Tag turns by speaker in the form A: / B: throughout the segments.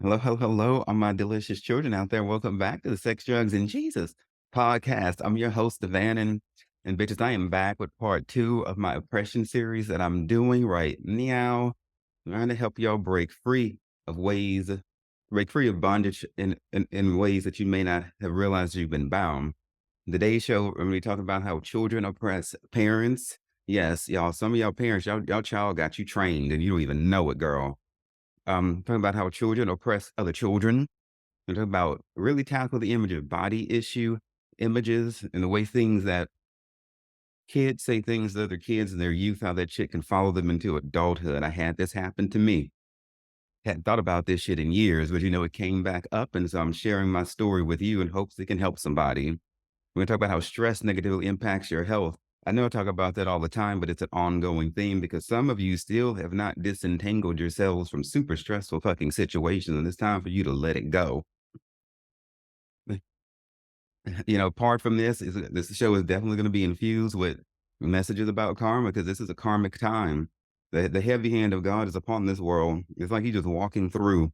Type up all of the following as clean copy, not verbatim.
A: Hello, hello, hello, all my delicious children out there. Welcome back to the Sex, Drugs, and Jesus podcast. I'm your host, Devan, and bitches, I am back with part two of my oppression series that I'm doing right now. Trying to help y'all break free of bondage in ways that you may not have realized you've been bound. Today's show, when we talk about how children oppress parents. Yes, y'all, some of y'all parents, y'all child got you trained and you don't even know it, girl. Talking about how children oppress other children. And talking about really tackle the image of body issue, images, and the way things that kids say things to other kids in their youth, how that shit can follow them into adulthood. I had this happen to me. Hadn't thought about this shit in years, but it came back up. And so I'm sharing my story with you in hopes it can help somebody. We're going to talk about how stress negatively impacts your health. I know I talk about that all the time, but it's an ongoing theme because some of you still have not disentangled yourselves from super stressful fucking situations. And it's time for you to let it go. Apart from this show is definitely going to be infused with messages about karma because this is a karmic time. The heavy hand of God is upon this world. It's like he's just walking through,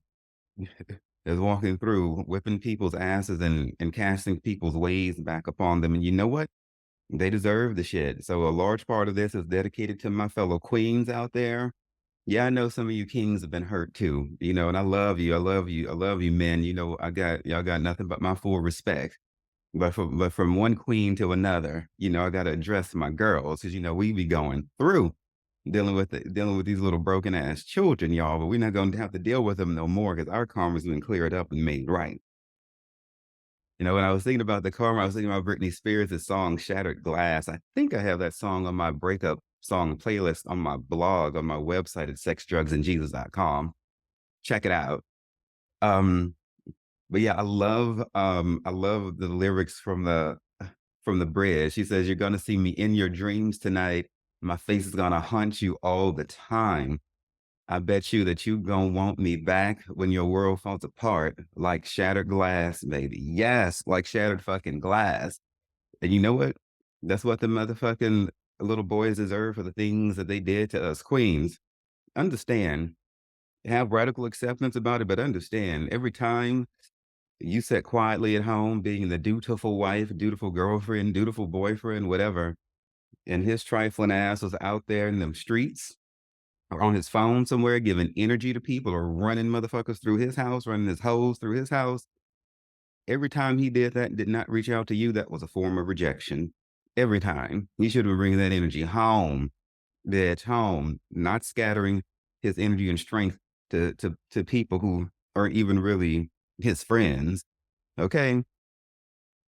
A: is walking through, whipping people's asses and casting people's ways back upon them. And you know what? They deserve the shit. So a large part of this is dedicated to my fellow queens out there. Yeah, I know some of you kings have been hurt too, and I love you. I love you. I love you, men. Y'all got nothing but my full respect. But from one queen to another, I got to address my girls because we be going through dealing with these little broken ass children, y'all. But we're not going to have to deal with them no more because our karma's been cleared up and made right. When I was thinking about the karma, I was thinking about Britney Spears' song "Shattered Glass." I think I have that song on my breakup song playlist on my blog on my website at sexdrugsandjesus.com. Check it out. Um, but yeah, I love the lyrics from the bridge. She says, "You're gonna see me in your dreams tonight. My face is gonna haunt you all the time. I bet you that you gonna want me back when your world falls apart, like shattered glass, baby. Yes, like shattered fucking glass." And you know what? That's what the motherfucking little boys deserve for the things that they did to us queens. Understand, have radical acceptance about it, but understand every time you sat quietly at home, being the dutiful wife, dutiful girlfriend, dutiful boyfriend, whatever, and his trifling ass was out there in them streets or on his phone somewhere giving energy to people or running motherfuckers through his house, running his hoes through his house. Every time he did that and did not reach out to you, that was a form of rejection. Every time. He should have bringing that energy home, bitch, home, not scattering his energy and strength to people who aren't even really his friends. Okay.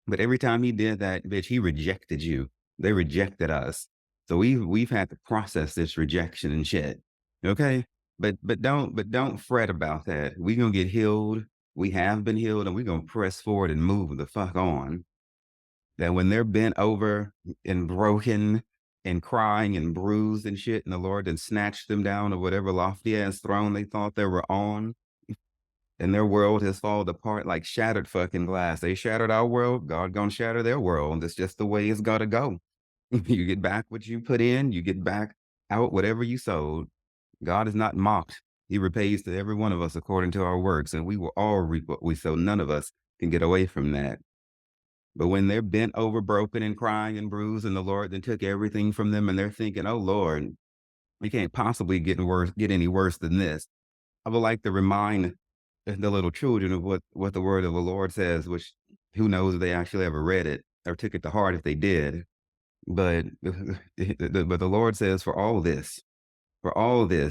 A: But every time he did that, bitch, he rejected you. They rejected us. So we've had to process this rejection and shit. Okay? But don't fret about that. We're gonna get healed. We have been healed and we're gonna press forward and move the fuck on. That when they're bent over and broken and crying and bruised and shit, and the Lord then snatched them down to whatever lofty ass throne they thought they were on, and their world has fallen apart like shattered fucking glass. They shattered our world, God gonna shatter their world, and that's just the way it's gotta go. You get back what you put in, you get back out whatever you sowed. God is not mocked. He repays to every one of us according to our works, and we will all reap what we sow. None of us can get away from that. But when they're bent over, broken, and crying and bruised, and the Lord then took everything from them, and they're thinking, "Oh Lord, we can't possibly get any worse than this." I would like to remind the little children of what the word of the Lord says, which who knows if they actually ever read it or took it to heart if they did. But but the Lord says, for all this,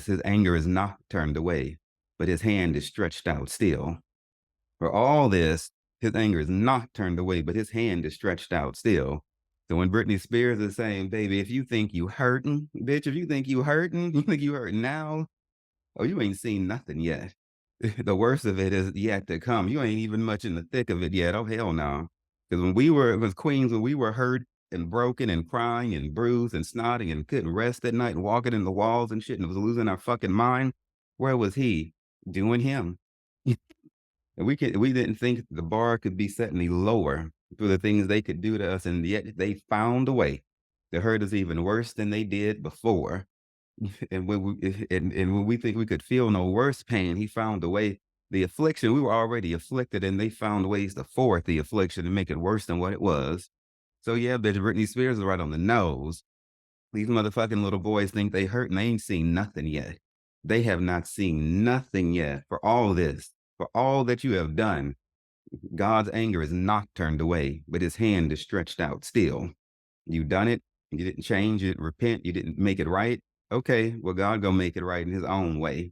A: his anger is not turned away, but his hand is stretched out still. For all this, his anger is not turned away, but his hand is stretched out still. So when Britney Spears is saying, "Baby, if you think you hurting, bitch, if you think you hurting, you think you hurting now, oh, you ain't seen nothing yet. The worst of it is yet to come. You ain't even much in the thick of it yet. Oh, hell no." Because as queens, when we were hurt and broken and crying and bruised and snotting and couldn't rest at night and walking in the walls and shit and was losing our fucking mind, where was he? Doing him. And we didn't think the bar could be set any lower for the things they could do to us, and yet they found a way to hurt us even worse than they did before. And when we think we could feel no worse pain, he found a way The affliction, we were already afflicted, and they found ways to forward the affliction and make it worse than what it was. So yeah, bitch, Britney Spears is right on the nose. These motherfucking little boys think they hurt and they ain't seen nothing yet. They have not seen nothing yet for all this, for all that you have done. God's anger is not turned away, but his hand is stretched out still. You done it. You didn't change. You didn't repent. You didn't make it right. Okay, well, God gonna make it right in his own way.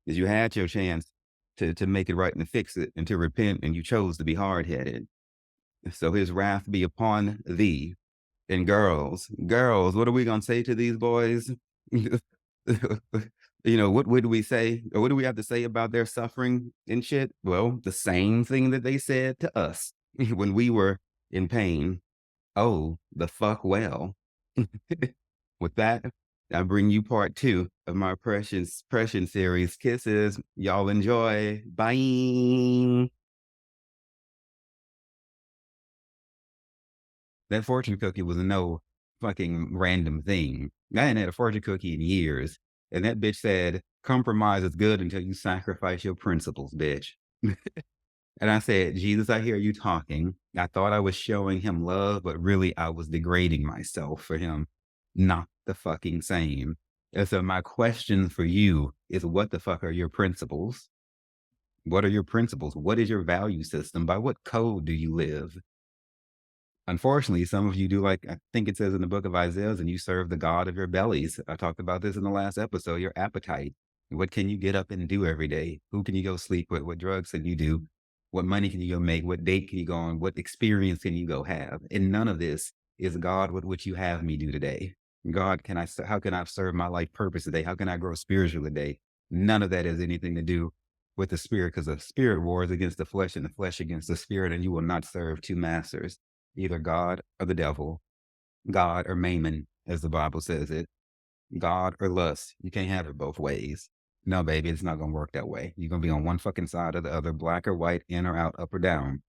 A: Because you had your chance to make it right and to fix it and to repent, and you chose to be hard headed. So his wrath be upon thee. And girls, what are we gonna say to these boys? What would we say? Or what do we have to say about their suffering and shit? Well, the same thing that they said to us when we were in pain. Oh, the fuck well. With that, I bring you part 2 of my Pression series. Kisses. Y'all enjoy. Bye. That fortune cookie was no fucking random thing. I hadn't had a fortune cookie in years. And that bitch said, compromise is good until you sacrifice your principles, bitch. And I said, Jesus, I hear you talking. I thought I was showing him love, but really I was degrading myself for him. Not the fucking same. And so my question for you is, what the fuck are your principles? What are your principles? What is your value system? By what code do you live? Unfortunately, some of you do, like I think it says in the book of Isaiah, and you serve the God of your bellies. I talked about this in the last episode, your appetite. What can you get up and do every day? Who can you go sleep with? What drugs can you do? What money can you go make? What date can you go on? What experience can you go have? And none of this is, God, what would you have me do today? God, how can I serve my life purpose today? How can I grow spiritual today? None of that has anything to do with the spirit, because the spirit wars against the flesh and the flesh against the spirit, and you will not serve two masters, either God or the devil, God or Mammon, as the Bible says it, God or lust. You can't have it both ways. No, baby, it's not going to work that way. You're going to be on one fucking side or the other, black or white, in or out, up or down.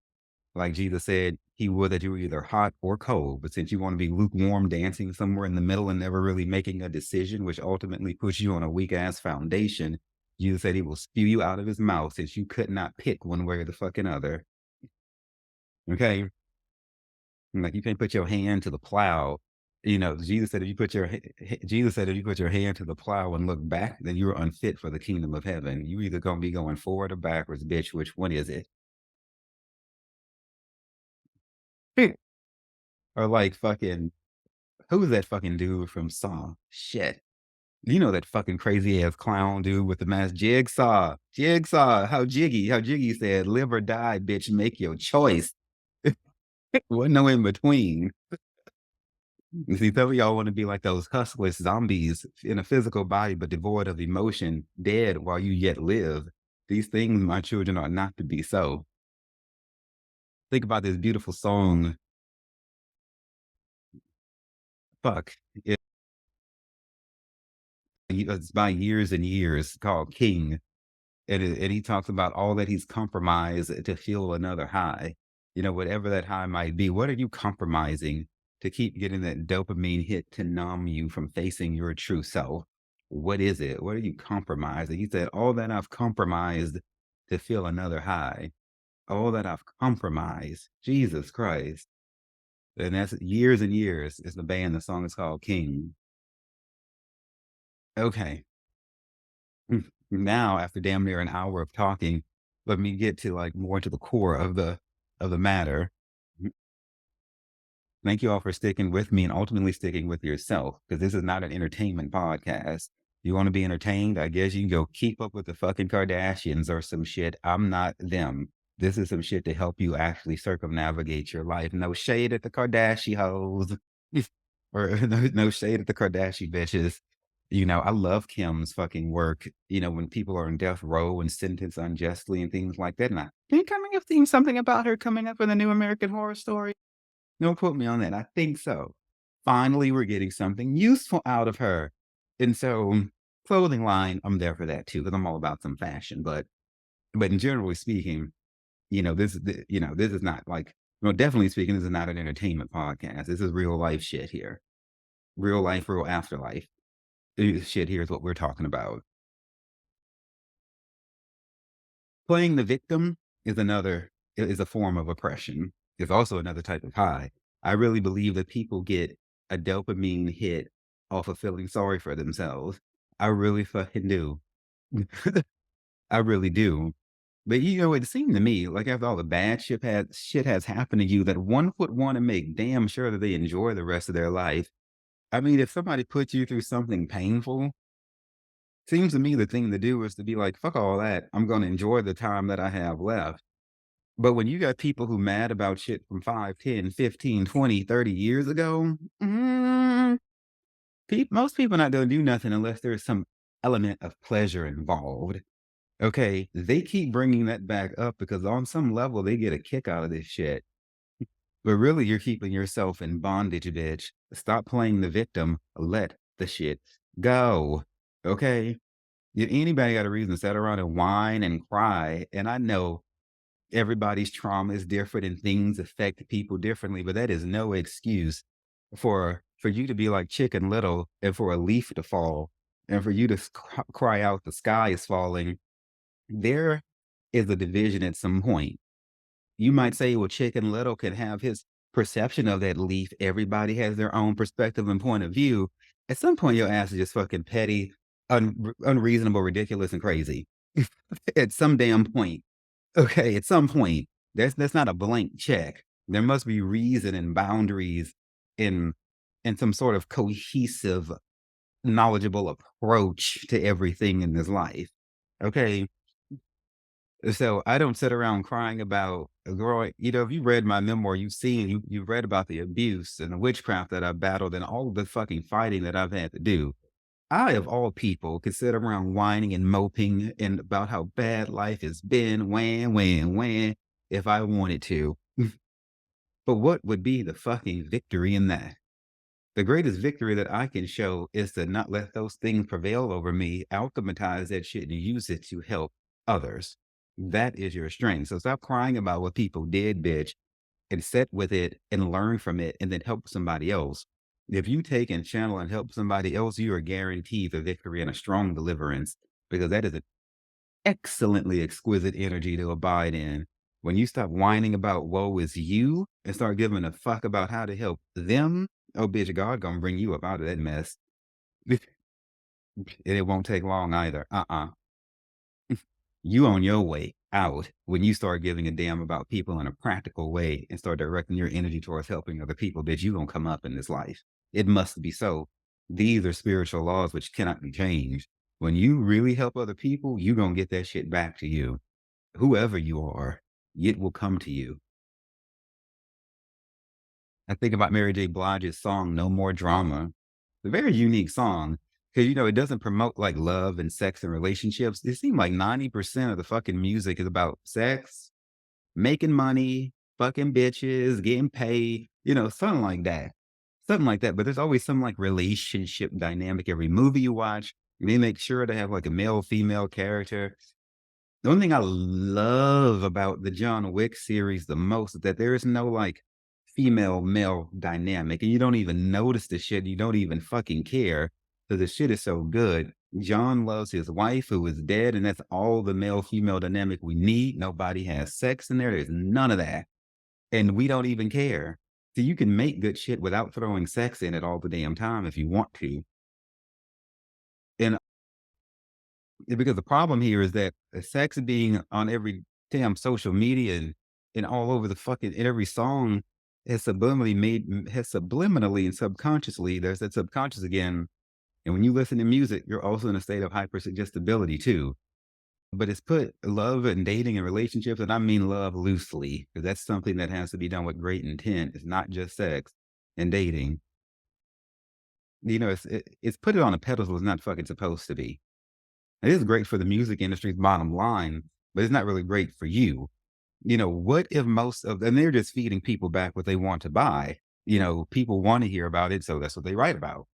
A: Like Jesus said, he would that you were either hot or cold. But since you want to be lukewarm, dancing somewhere in the middle and never really making a decision, which ultimately puts you on a weak ass foundation, Jesus said he will spew you out of his mouth since you could not pick one way or the fucking other. Okay. Like, you can't put your hand to the plow. Jesus said if you put your hand to the plow and look back, then you're unfit for the kingdom of heaven. You either gonna be going forward or backwards, bitch. Which one is it? Or like fucking, who's that fucking dude from Saw? Shit. You know that fucking crazy ass clown dude with the mask, Jigsaw. Jigsaw. How Jiggy said, live or die, bitch, make your choice. Wasn't no in between. You see, some of y'all want to be like those huskless zombies in a physical body, but devoid of emotion, dead while you yet live. These things, my children, are not to be so. Think about this beautiful song. Fuck. It's by Years and Years, called King. And he talks about all that he's compromised to feel another high. Whatever that high might be, what are you compromising to keep getting that dopamine hit to numb you from facing your true self? What is it? What are you compromising? He said, all that I've compromised to feel another high. All that I've compromised. Jesus Christ. And that's Years and Years is the band. The song is called King. Okay. Now, after damn near an hour of talking, let me get to, like, more to the core of the matter. Thank you all for sticking with me and ultimately sticking with yourself, because this is not an entertainment podcast. You want to be entertained? I guess you can go keep up with the fucking Kardashians or some shit. I'm not them. This is some shit to help you actually circumnavigate your life. No shade at the Kardashian hoes, or no shade at the Kardashian bitches. I love Kim's fucking work. When people are on death row and sentenced unjustly and things like that. And I think I may have seen something about her coming up in the new American Horror Story. Don't quote me on that. I think so. Finally, we're getting something useful out of her. And so, clothing line, I'm there for that too, because I'm all about some fashion. But in generally speaking, this is not like, definitely speaking, this is not an entertainment podcast. This is real life shit here. Real life, real afterlife. Shit here is what we're talking about. Playing the victim is a form of oppression. It's also another type of high. I really believe that people get a dopamine hit off of feeling sorry for themselves. I really fucking do. I really do. But it seemed to me like after all the bad shit has happened to you, that one would want to make damn sure that they enjoy the rest of their life. I mean, if somebody puts you through something painful, seems to me the thing to do is to be like, fuck all that. I'm going to enjoy the time that I have left. But when you got people who mad about shit from 5, 10, 15, 20, 30 years ago, most people not going to do nothing unless there's some element of pleasure involved. Okay, they keep bringing that back up because on some level they get a kick out of this shit. But really, you're keeping yourself in bondage, bitch. Stop playing the victim. Let the shit go. Okay? Anybody got a reason to sit around and whine and cry. And I know everybody's trauma is different and things affect people differently, but that is no excuse for you to be like Chicken Little and for a leaf to fall and for you to cry out, the sky is falling. There is a division at some point. You might say, well, Chicken Little can have his perception of that leaf. Everybody has their own perspective and point of view. At some point, your ass is just fucking petty, unreasonable, ridiculous, and crazy. At some damn point. Okay, at some point, that's not a blank check. There must be reason and boundaries in some sort of cohesive, knowledgeable approach to everything in this life. Okay. So I don't sit around crying about growing. If you read my memoir, you've read about the abuse and the witchcraft that I battled and all of the fucking fighting that I've had to do. I, of all people, could sit around whining and moping and about how bad life has been, whan, if I wanted to. But what would be the fucking victory in that? The greatest victory that I can show is to not let those things prevail over me, alchemize that shit and use it to help others. That is your strength. So stop crying about what people did, bitch, and sit with it and learn from it and then help somebody else. If you take and channel and help somebody else, you are guaranteed a victory and a strong deliverance because that is an excellently exquisite energy to abide in. When you stop whining about woe is you and start giving a fuck about how to help them, oh bitch, God gonna bring you up out of that mess. And it won't take long either. You on your way out when you start giving a damn about people in a practical way and start directing your energy towards helping other people, bitch, you gonna come up in this life. It must be so. These are spiritual laws which cannot be changed. When you really help other people, you gonna get that shit back to you. Whoever you are, it will come to you. I think about Mary J. Blige's song "No More Drama." It's a very unique song because it doesn't promote like love and sex and relationships. It seems like 90% of the fucking music is about sex, making money, fucking bitches, getting paid, something like that. Something like that. But there's always some like relationship dynamic. Every movie you watch, they make sure to have like a male, female character. The only thing I love about the John Wick series the most is that there is no like female male dynamic, and you don't even notice the shit. You don't even fucking care because the shit is so good. John loves his wife who is dead, and that's all the male female dynamic we need. Nobody has sex in there. There's none of that, and we don't even care. So you can make good shit without throwing sex in it all the damn time if you want to. And because the problem here is that sex being on every damn social media and all over the fucking in every song has subliminally and subconsciously, there's that subconscious again. And when you listen to music, you're also in a state of hypersuggestibility too. But it's put love and dating and relationships, and I mean love loosely, because that's something that has to be done with great intent. It's not just sex and dating. It's put it on a pedestal it's not fucking supposed to be. It is great for the music industry's bottom line, but it's not really great for you. What if and they're just feeding people back what they want to buy. People want to hear about it, so that's what they write about.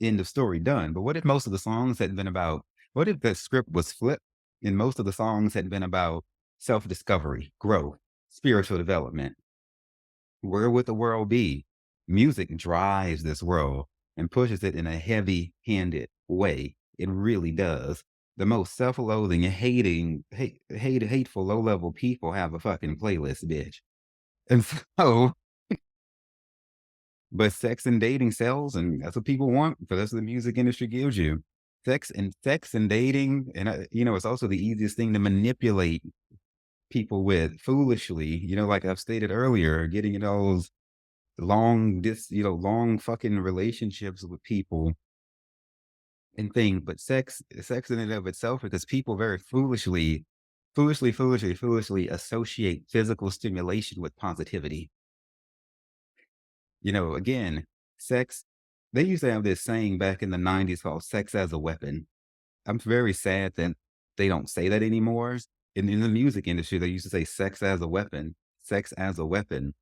A: End of story, done. But what if most of the songs had been about, what if the script was flipped and most of the songs had been about self discovery, growth, spiritual development? Where would the world be? Music drives this world and pushes it in a heavy handed way. It really does. The most self-loathing, hateful, low-level people have a fucking playlist, bitch. And so but sex and dating sells, and that's what people want, so that's what the music industry gives you. Sex and dating, and, it's also the easiest thing to manipulate people with foolishly, like I've stated earlier, getting in those long fucking relationships with people and things, but sex in and of itself, because people very foolishly associate physical stimulation with positivity. Again, sex, they used to have this saying back in the 90s called sex as a weapon. I'm very sad that they don't say that anymore. In the music industry, they used to say sex as a weapon, sex as a weapon.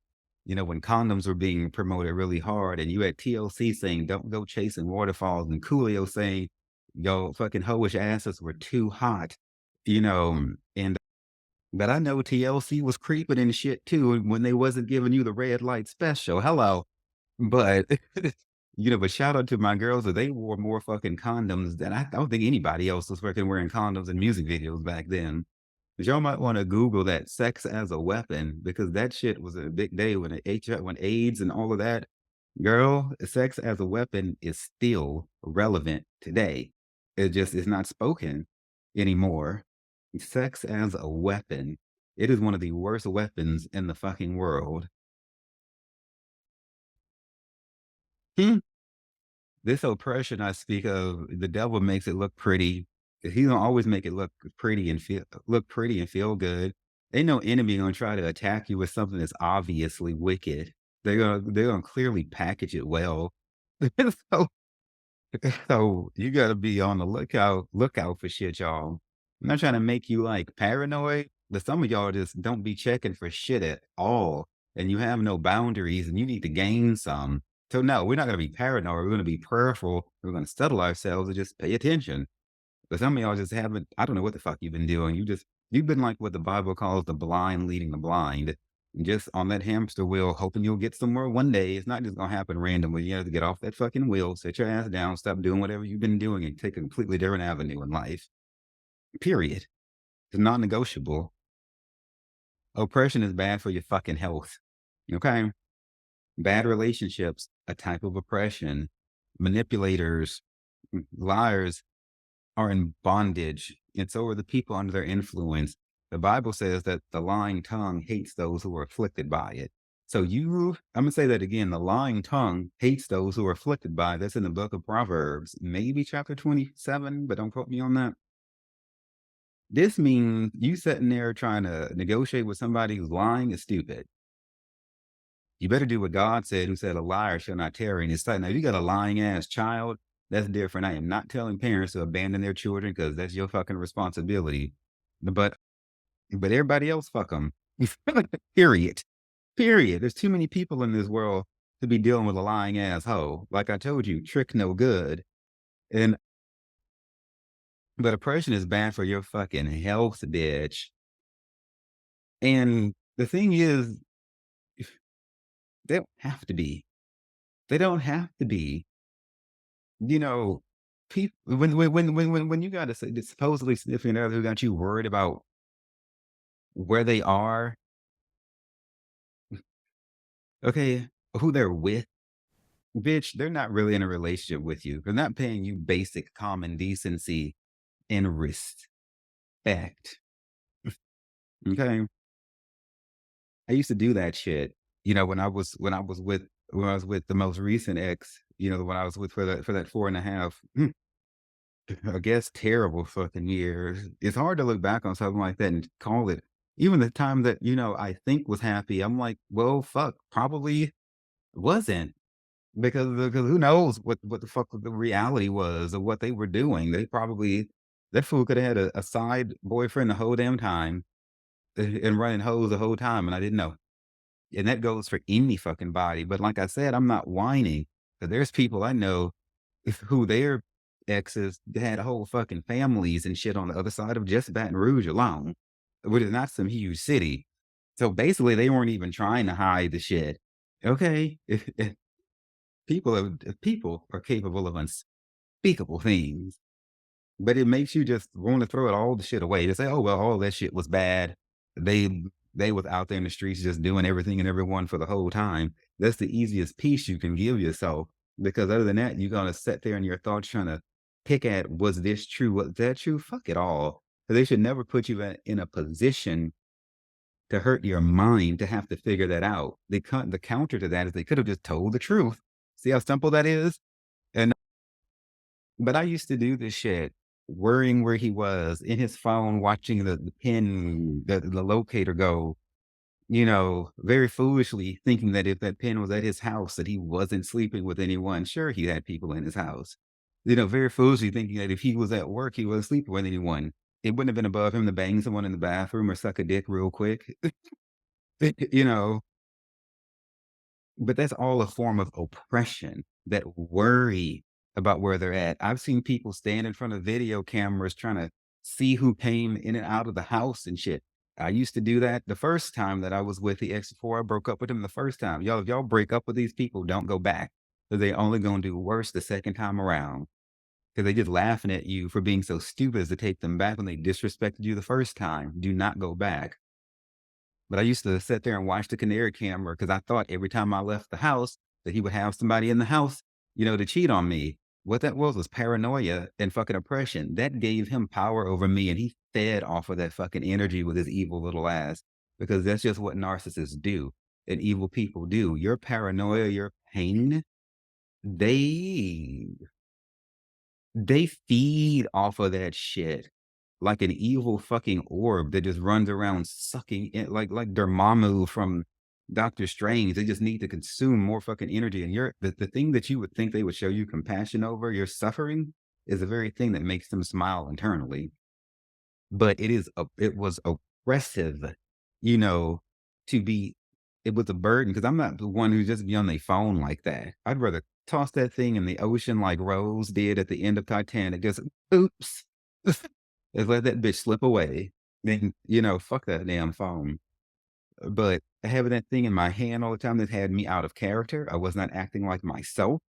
A: When condoms were being promoted really hard, and you had TLC saying, don't go chasing waterfalls, and Coolio saying, yo, fucking hoish asses were too hot, and but I know TLC was creeping and shit too when they wasn't giving you the red light special. Hello. But, but shout out to my girls that they wore more fucking condoms than I don't think anybody else was fucking wearing condoms in music videos back then. But y'all might want to Google that sex as a weapon, because that shit was a big day when when AIDS and all of that. Girl, sex as a weapon is still relevant today. It just is not spoken anymore. Sex as a weapon. It is one of the worst weapons in the fucking world. Hmm. This oppression I speak of, the devil makes it look pretty. He's gonna always make it look pretty and feel good. Ain't no enemy gonna try to attack you with something that's obviously wicked. They're gonna clearly package it well. so so you gotta be on the lookout for shit, y'all. I'm not trying to make you like paranoid, but some of y'all just don't be checking for shit at all. And you have no boundaries, and you need to gain some. So no, we're not gonna be paranoid. We're gonna be prayerful. We're gonna settle ourselves and just pay attention. But some of y'all just haven't, I don't know what the fuck you've been doing. You've been like what the Bible calls the blind leading the blind. Just on that hamster wheel, hoping you'll get somewhere one day. It's not just gonna happen randomly. You have to get off that fucking wheel, sit your ass down, stop doing whatever you've been doing, and take a completely different avenue in life. Period. It's non-negotiable. Oppression is bad for your fucking health. Okay? Bad relationships, a type of oppression. Manipulators, liars, are in bondage, and so are the people under their influence. The Bible says that the lying tongue hates those who are afflicted by it. So I'm gonna say that again. The lying tongue hates those who are afflicted by it. That's in the book of Proverbs, maybe chapter 27, but don't quote me on that. This means you sitting there trying to negotiate with somebody who's lying is stupid. You better do what God said, who said, a liar shall not tarry in his sight. Now, if you got a lying ass child, that's different. I am not telling parents to abandon their children, because that's your fucking responsibility. But everybody else, fuck them. Period. Period. There's too many people in this world to be dealing with a lying asshole. Like I told you, trick no good. And but oppression is bad for your fucking health, bitch. And the thing is, they don't have to be. They don't have to be. You know, people when you got a supposedly significant other who got you worried about where they are, okay, who they're with, bitch, they're not really in a relationship with you. They're not paying you basic common decency and respect. Okay, I used to do that shit. When I was with the most recent ex. When I was with for that 4.5. I guess terrible fucking years. It's hard to look back on something like that and call it. Even the time that I think was happy, I'm like, well, fuck, probably wasn't, because who knows what the fuck the reality was of what they were doing. That fool could have had a side boyfriend the whole damn time, and running hoes the whole time, and I didn't know. And that goes for any fucking body. But like I said, I'm not whining. But there's people I know who their exes had whole fucking families and shit on the other side of just Baton Rouge alone, which is not some huge city. So basically, they weren't even trying to hide the shit. Okay, if people are capable of unspeakable things. But it makes you just want to throw it all the shit away. To say, "Oh, well, all that shit was bad. They they was out there in the streets just doing everything and everyone for the whole time." That's the easiest piece you can give yourself, because other than that, you're gonna sit there in your thoughts trying to pick at, "Was this true? Was that true?" Fuck it all. 'Cause they should never put you in a position to hurt your mind to have to figure that out. The counter to that is they could have just told the truth. See how simple that is? And but I used to do this shit, worrying where he was in his phone, watching the pin, the locator go, very foolishly thinking that if that pin was at his house, that he wasn't sleeping with anyone. Sure, he had people in his house. Very foolishly thinking that if he was at work, he wasn't sleeping with anyone. It wouldn't have been above him to bang someone in the bathroom or suck a dick real quick. you know, But that's all a form of oppression, that worry about where they're at. I've seen people stand in front of video cameras trying to see who came in and out of the house and shit. I used to do that the first time that I was with the ex before I broke up with him the first time. Y'all, if y'all break up with these people, don't go back. 'Cause they only gonna do worse the second time around. Because they just laughing at you for being so stupid as to take them back when they disrespected you the first time. Do not go back. But I used to sit there and watch the canary camera because I thought every time I left the house that he would have somebody in the house, to cheat on me. What that was paranoia and fucking oppression. That gave him power over me, and he fed off of that fucking energy with his evil little ass, because that's just what narcissists do and evil people do. Your paranoia, your pain, they they feed off of that shit like an evil fucking orb that just runs around sucking in, like Dormammu from Doctor Strange. They just need to consume more fucking energy. And the thing that you would think they would show you compassion over, your suffering, is the very thing that makes them smile internally. But it was oppressive, you know, to be it was a burden, because I'm not the one who just be on their phone like that. I'd rather toss that thing in the ocean like Rose did at the end of Titanic. Just oops. Just let that bitch slip away. Then, fuck that damn phone. But having that thing in my hand all the time that had me out of character. I was not acting like myself,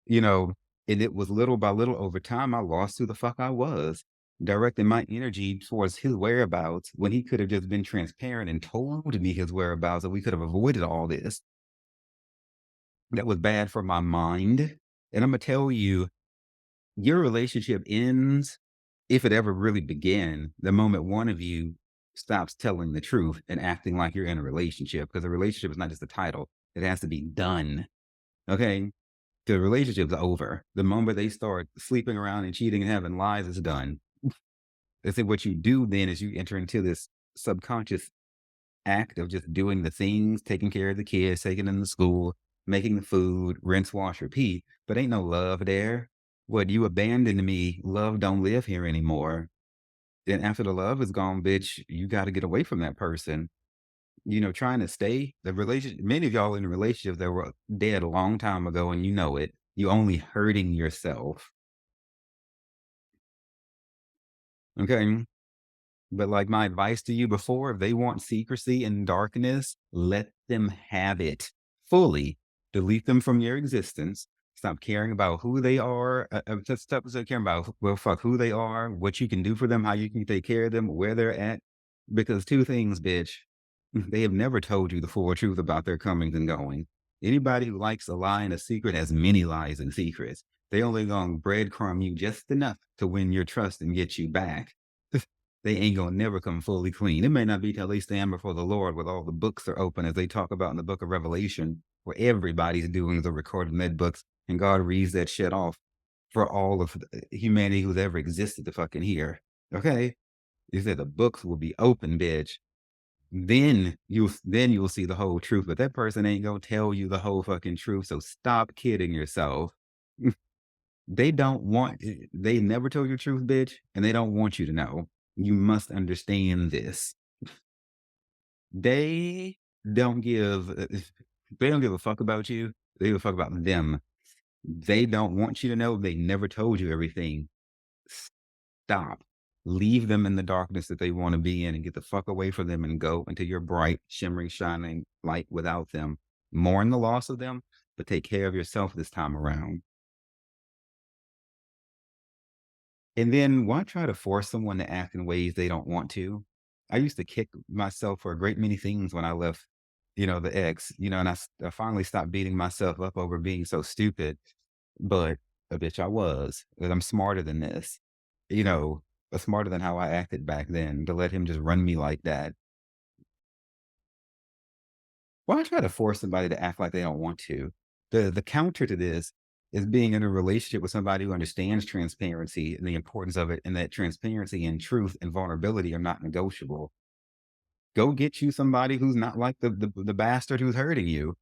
A: you know, and it was little by little over time, I lost who the fuck I was, directing my energy towards his whereabouts when he could have just been transparent and told me his whereabouts, and we could have avoided all this. That was bad for my mind. And I'm gonna tell you, your relationship ends, if it ever really began, the moment one of you stops telling the truth and acting like you're in a relationship. Because a relationship is not just a title; it has to be done. Okay, the relationship's over. The moment they start sleeping around and cheating and having lies, it's done. I think what you do then is you enter into this subconscious act of just doing the things, taking care of the kids, taking them to school, making the food, rinse, wash, repeat. But ain't no love there. What, you abandoned me? Love don't live here anymore. Then after the love is gone, bitch, you got to get away from that person. Trying to stay the relationship. Many of y'all in relationships that were dead a long time ago, and you know it. You only hurting yourself. Okay. But like my advice to you before, if they want secrecy and darkness, let them have it fully. Delete them from your existence. Stop caring about who they are. Just stop caring about, well, fuck who they are, what you can do for them, how you can take care of them, where they're at. Because two things, bitch, they have never told you the full truth about their comings and going. Anybody who likes a lie and a secret has many lies and secrets. They only gonna breadcrumb you just enough to win your trust and get you back. They ain't gonna never come fully clean. It may not be till they stand before the Lord with all the books are open, as they talk about in the book of Revelation, where everybody's doing the recording that books, and God reads that shit off for all of humanity who's ever existed to fucking hear. Okay? He said the books will be open, bitch. Then you'll see the whole truth. But that person ain't gonna tell you the whole fucking truth. So stop kidding yourself. They never told you the truth, bitch, and they don't want you to know. You must understand this. They don't give they don't give a fuck about you. They give a fuck about them. They don't want you to know. They never told you everything. Stop. Leave them in the darkness that they want to be in and get the fuck away from them and go into your bright, shimmering, shining light without them. Mourn the loss of them, but take care of yourself this time around. And then why try to force someone to act in ways they don't want to? I used to kick myself for a great many things when I left, the ex, and I finally stopped beating myself up over being so stupid. But a bitch I was, that I'm smarter than this, you know, smarter than how I acted back then to let him just run me like that. Why try to force somebody to act like they don't want to? The counter to this is being in a relationship with somebody who understands transparency and the importance of it, and that transparency and truth and vulnerability are not negotiable. Go get you somebody who's not like the bastard who's hurting you.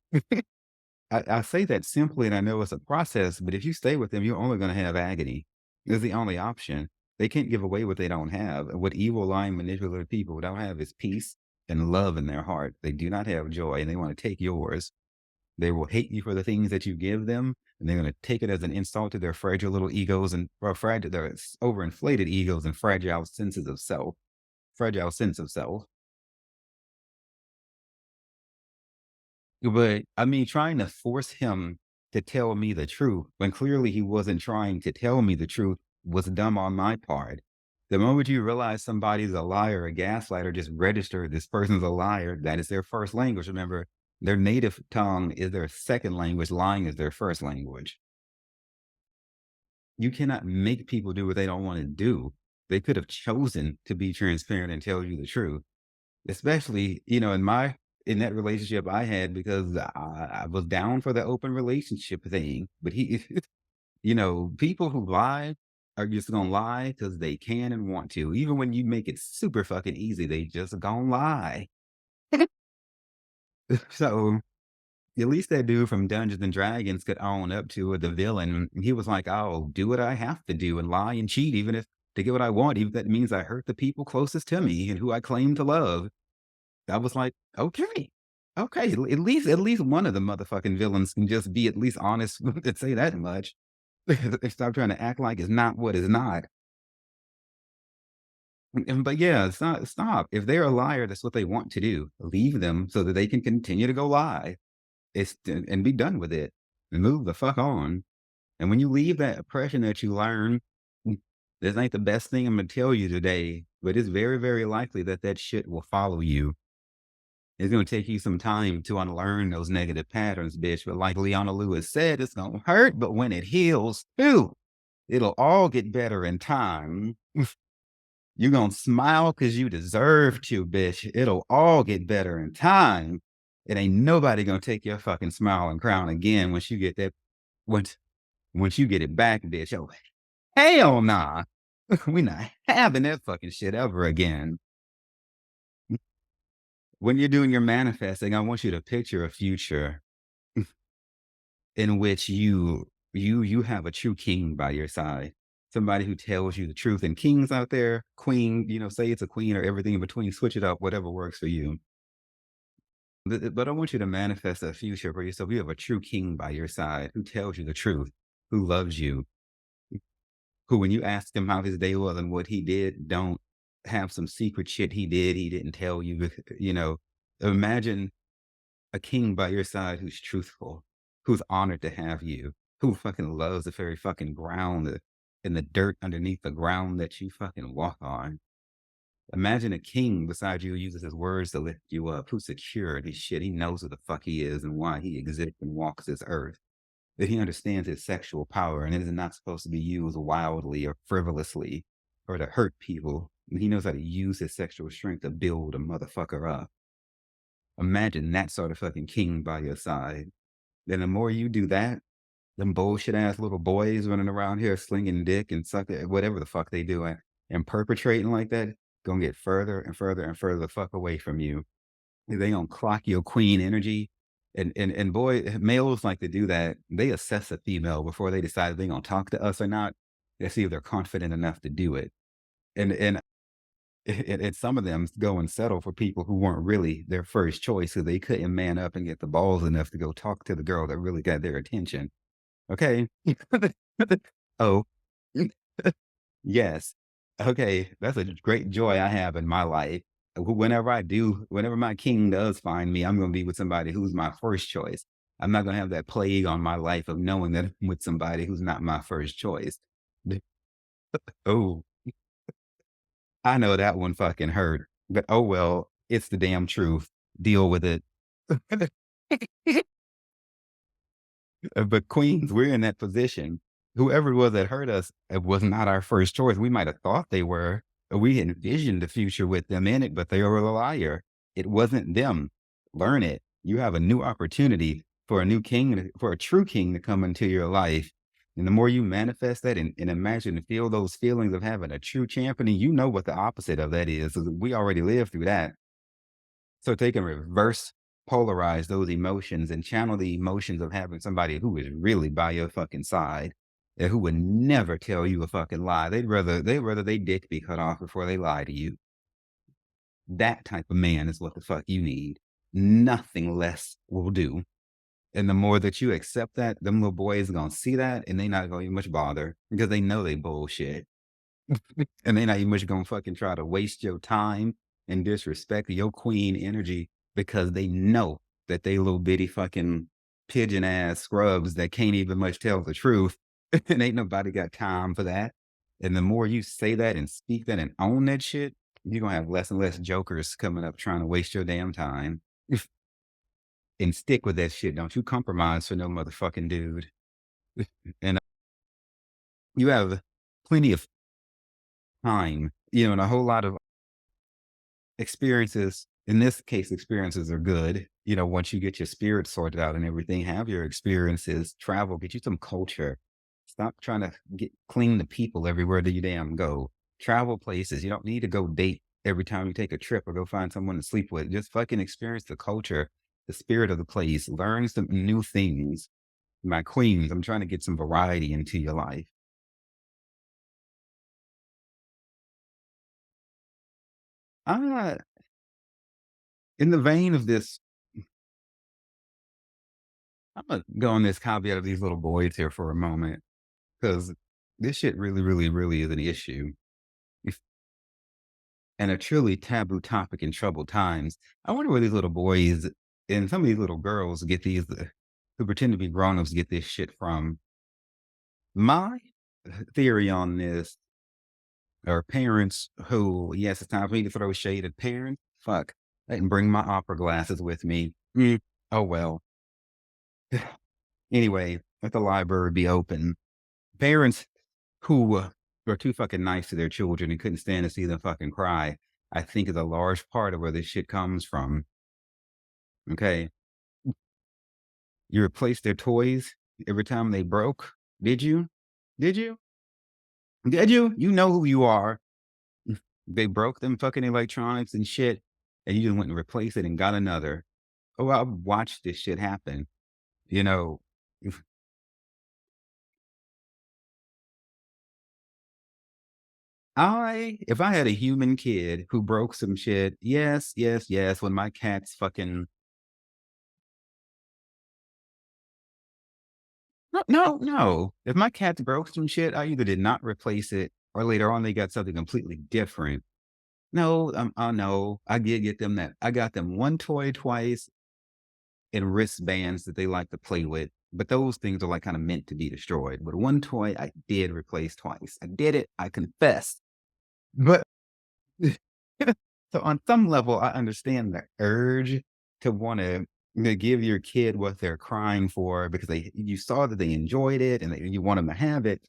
A: I say that simply, and I know it's a process, but if you stay with them, you're only going to have agony. Is the only option. They can't give away what they don't have. And what evil, lying, manipulative people don't have is peace and love in their heart. They do not have joy, and they want to take yours. They will hate you for the things that you give them, and they're going to take it as an insult to their fragile little egos and or fragile, their overinflated egos and fragile senses of self. Fragile sense of self. But, I mean, trying to force him to tell me the truth when clearly he wasn't trying to tell me the truth was dumb on my part. The moment you realize somebody's a liar, a gaslighter, just register this person's a liar, that is their first language. Remember, their native tongue is their second language, lying is their first language. You cannot make people do what they don't want to do. They could have chosen to be transparent and tell you the truth. Especially, in that relationship I had because I was down for the open relationship thing, but people who lie are just gonna lie because they can and want to. Even when you make it super fucking easy, they just gonna lie. So, at least that dude from Dungeons& and Dragons could own up to it, the villain. He was like, "I'll do what I have to do and lie and cheat even if to get what I want, even if that means I hurt the people closest to me and who I claim to love." I was like, "Okay. Okay, at least one of the motherfucking villains can just be at least honest and say that much." Stop trying to act like it's not what it's not. But yeah, stop. If they're a liar, that's what they want to do. Leave them so that they can continue to go lie. And be done with it and move the fuck on. And when you leave that oppression that you learn, this ain't the best thing I'm gonna tell you today, but it's very, very likely that that shit will follow you. It's gonna take you some time to unlearn those negative patterns, bitch. But like Leona Lewis said, it's gonna hurt, but when it heals, too, it'll all get better in time. You're gonna smile because you deserve to, bitch. It'll all get better in time. It ain't nobody gonna take your fucking smile and crown again once you get that once once you get it back, bitch. Oh, hell nah. We not having that fucking shit ever again. When you're doing your manifesting, I want you to picture a future in which you have a true king by your side. Somebody who tells you the truth. And kings out there, queen, say it's a queen or everything in between, switch it up, whatever works for you. But I want you to manifest a future for yourself. You have a true king by your side who tells you the truth, who loves you, who, when you ask him how his day was and what he did, don't have some secret shit he did, he didn't tell you. Imagine a king by your side who's truthful, who's honored to have you, who fucking loves the very fucking ground and the dirt underneath the ground that you fucking walk on. Imagine a king beside you who uses his words to lift you up, who's secure in his shit. He knows who the fuck he is and why he exists and walks this earth. That he understands his sexual power and it is not supposed to be used wildly or frivolously or to hurt people. He knows how to use his sexual strength to build a motherfucker up. Imagine that sort of fucking king by your side. Then the more you do that, them bullshit ass little boys running around here slinging dick and sucking whatever the fuck they do and perpetrating like that, gonna get further and further and further the fuck away from you. They gonna clock your queen energy. And boy, males like to do that. They assess a female before they decide if they gonna talk to us or not. They see if they're confident enough to do it. And some of them go and settle for people who weren't really their first choice, so they couldn't man up and get the balls enough to go talk to the girl that really got their attention. Okay. Oh, yes. Okay. That's a great joy I have in my life. Whenever my king does find me, I'm going to be with somebody who's my first choice. I'm not going to have that plague on my life of knowing that I'm with somebody who's not my first choice. Oh, I know that one fucking hurt, but oh well, it's the damn truth. Deal with it. But queens, we're in that position. Whoever it was that hurt us, it was not our first choice. We might have thought they were. We envisioned the future with them in it, but they were a liar. It wasn't them. Learn it. You have a new opportunity for a new king, for a true king to come into your life. And the more you manifest that and imagine and feel those feelings of having a true champion, you know what the opposite of that is. We already lived through that. So they can reverse polarize those emotions and channel the emotions of having somebody who is really by your fucking side and who would never tell you a fucking lie. They'd rather they dick be cut off before they lie to you. That type of man is what the fuck you need. Nothing less will do. And the more that you accept that, them little boys are gonna see that and they not gonna even much bother because they know they bullshit. And they not even much gonna fucking try to waste your time and disrespect your queen energy because they know that they little bitty fucking pigeon ass scrubs that can't even much tell the truth. And ain't nobody got time for that. And the more you say that and speak that and own that shit, you're gonna have less and less jokers coming up trying to waste your damn time. And stick with that shit. Don't you compromise for no motherfucking dude. And you have plenty of time, and a whole lot of experiences. In this case, experiences are good. Once you get your spirit sorted out and everything, have your experiences, travel, get you some culture. Stop trying to cling to people everywhere that you damn go. Travel places. You don't need to go date every time you take a trip or go find someone to sleep with. Just fucking experience the culture, the spirit of the place. Learn some new things. My queens, I'm trying to get some variety into your life. I'm in the vein of this. I'm gonna go on this caveat of these little boys here for a moment because this shit really, really, really is an issue if, and a truly taboo topic in troubled times. I wonder where these little boys and some of these little girls get these, who pretend to be grown-ups, get this shit from. My theory on this are parents who, yes, it's time for me to throw shade at parents. Fuck, I didn't bring my opera glasses with me. Oh well. Anyway, let the library be open. Parents who are too fucking nice to their children and couldn't stand to see them fucking cry, I think is a large part of where this shit comes from. Okay. You replaced their toys every time they broke. Did you? Did you? Did you? You know who you are. They broke them fucking electronics and shit, and you just went and replaced it and got another. Oh, I watched this shit happen. You know, if if I had a human kid who broke some shit, yes, yes, yes, when my cat's fucking. No, no, no. If my cats broke some shit, I either did not replace it or later on they got something completely different. No, I know. I did get them that. I got them one toy twice and wristbands that they like to play with. But those things are like kind of meant to be destroyed. But one toy I did replace twice. I did it. I confess. But so on some level, I understand the urge to want to give your kid what they're crying for because you saw that they enjoyed it and you want them to have it.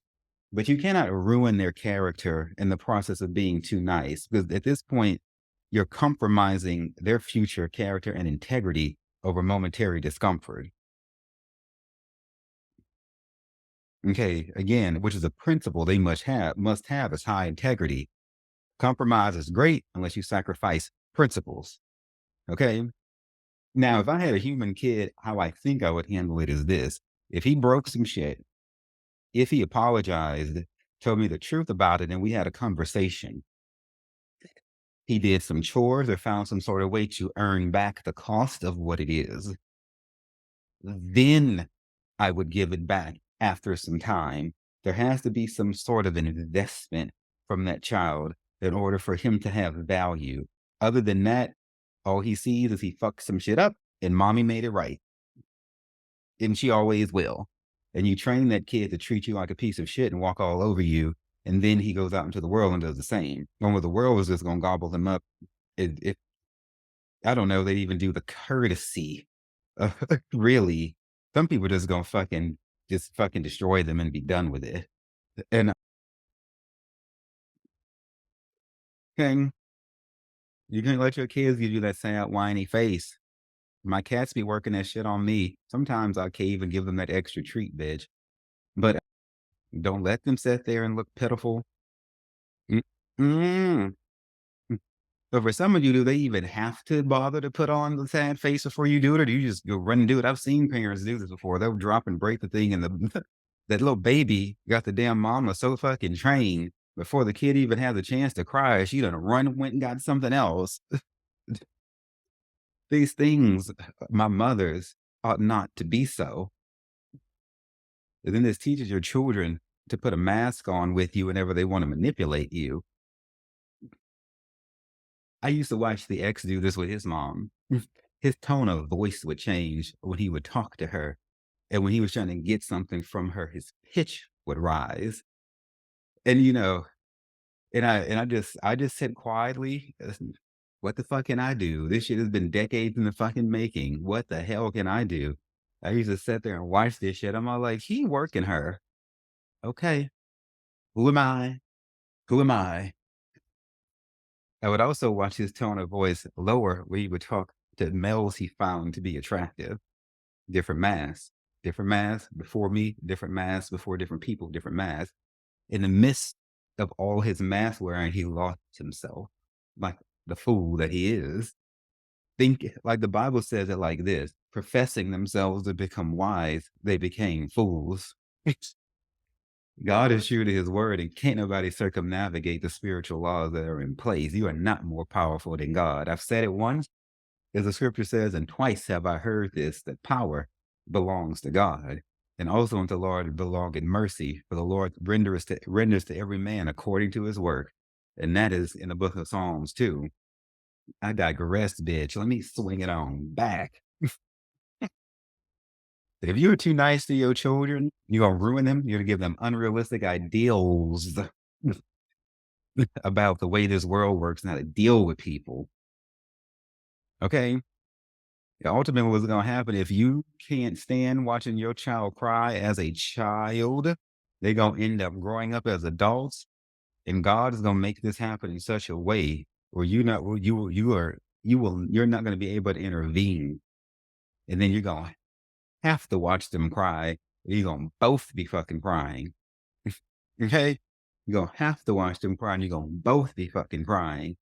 A: But you cannot ruin their character in the process of being too nice because at this point, you're compromising their future character and integrity over momentary discomfort. Okay, again, which is a principle they must have is high integrity. Compromise is great unless you sacrifice principles. Okay. Now, if I had a human kid, how I think I would handle it is this. If he broke some shit, if he apologized, told me the truth about it, and we had a conversation, he did some chores or found some sort of way to earn back the cost of what it is, then I would give it back after some time. There has to be some sort of an investment from that child in order for him to have value. Other than that, all he sees is he fucked some shit up and mommy made it right. And she always will. And you train that kid to treat you like a piece of shit and walk all over you. And then he goes out into the world and does the same. When the world is just gonna gobble him up. It I don't know, they even do the courtesy of really. Some people just gonna just fucking destroy them and be done with it. And okay, you can let your kids give you that sad whiny face. My cats be working that shit on me. Sometimes I can't even give them that extra treat, bitch. But don't let them sit there and look pitiful. Mm, mm. So for some of you, do they even have to bother to put on the sad face before you do it, or do you just go run and do it? I've seen parents do this before. They'll drop and break the thing, and that little baby got the damn mama so fucking trained before the kid even had the chance to cry. She done run, went and got something else. These things, my mother's, ought not to be so. And then this teaches your children to put a mask on with you whenever they want to manipulate you. I used to watch the ex do this with his mom. His tone of voice would change when he would talk to her. And when he was trying to get something from her, his pitch would rise. And I just sit quietly. What the fuck can I do? This shit has been decades in the fucking making. What the hell can I do? I used to sit there and watch this shit. I'm all like, he working her. Okay. Who am I? Who am I? I would also watch his tone of voice lower where he would talk to males he found to be attractive. Different masks, different masks before me, different masks before different people, different masks. In the midst of all his mask wearing, he lost himself like the fool that he is. Think like the Bible says it like this: professing themselves to become wise, they became fools. God is true to his word, and can't nobody circumnavigate the spiritual laws that are in place. You are not more powerful than God. I've said it once, as the scripture says, and twice have I heard this, that power belongs to God. And also unto the Lord belongeth mercy, for the Lord renders to every man according to his work. And that is in the book of Psalms too. I digress, bitch. Let me swing it on back. If you're too nice to your children, you're gonna ruin them. You're gonna give them unrealistic ideals about the way this world works and how to deal with people. Okay. Ultimately, what's going to happen if you can't stand watching your child cry as a child, they're going to end up growing up as adults, and God is going to make this happen in such a way where you're not going to be able to intervene, and then you're going to have to watch them cry. You're going to both be fucking crying. Okay, you're going to have to watch them cry, and you're going to both be fucking crying.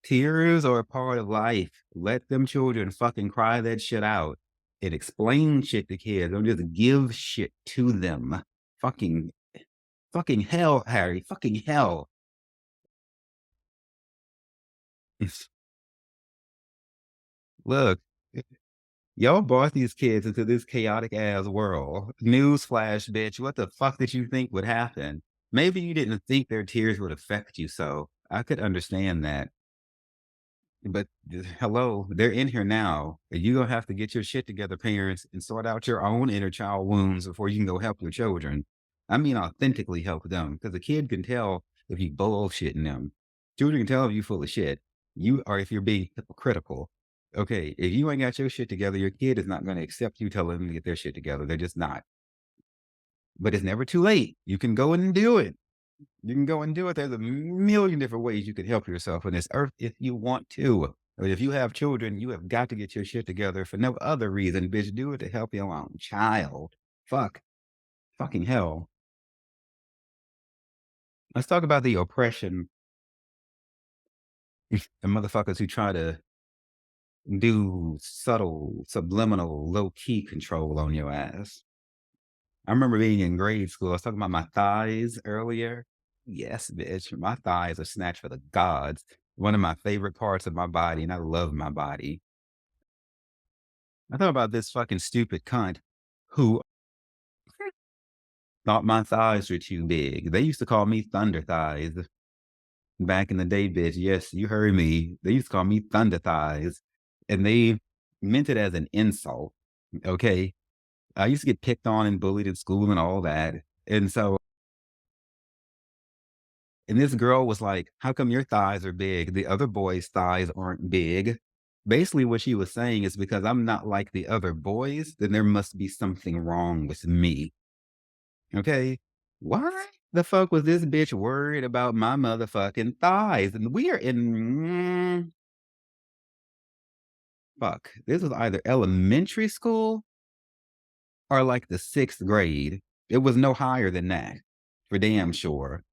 A: Tears are a part of life. Let them children fucking cry that shit out. It explains shit to kids. Don't just give shit to them. Fucking, fucking hell, Harry. Fucking hell. Look, y'all brought these kids into this chaotic ass world. Newsflash, bitch. What the fuck did you think would happen? Maybe you didn't think their tears would affect you so. I could understand that. But hello, they're in here now. And you're going to have to get your shit together, parents, and sort out your own inner child wounds before you can go help your children. I mean, authentically help them, because a kid can tell if you bullshitting them. Children can tell if you full of shit. You or if you're being hypocritical. Okay, if you ain't got your shit together, your kid is not going to accept you telling them to get their shit together. They're just not. But it's never too late. You can go and do it. You can go and do it. There's a million different ways you can help yourself on this earth if you want to. But if you have children, you have got to get your shit together for no other reason. Bitch, do it to help your own child. Fuck. Fucking hell. Let's talk about the oppression. The motherfuckers who try to do subtle, subliminal, low key control on your ass. I remember being in grade school. I was talking about my thighs earlier. Yes, bitch. My thighs are snatched for the gods. One of my favorite parts of my body, and I love my body. I thought about this fucking stupid cunt who thought my thighs were too big. They used to call me thunder thighs back in the day, bitch. Yes, you heard me. They used to call me thunder thighs, and they meant it as an insult. Okay. I used to get picked on and bullied in school and all that. And so And this girl was like, "How come your thighs are big? The other boys' thighs aren't big." Basically, what she was saying is because I'm not like the other boys, then there must be something wrong with me. Okay. Why the fuck was this bitch worried about my motherfucking thighs? And we are in fuck. This was either elementary school or like the sixth grade. It was no higher than that, for damn sure.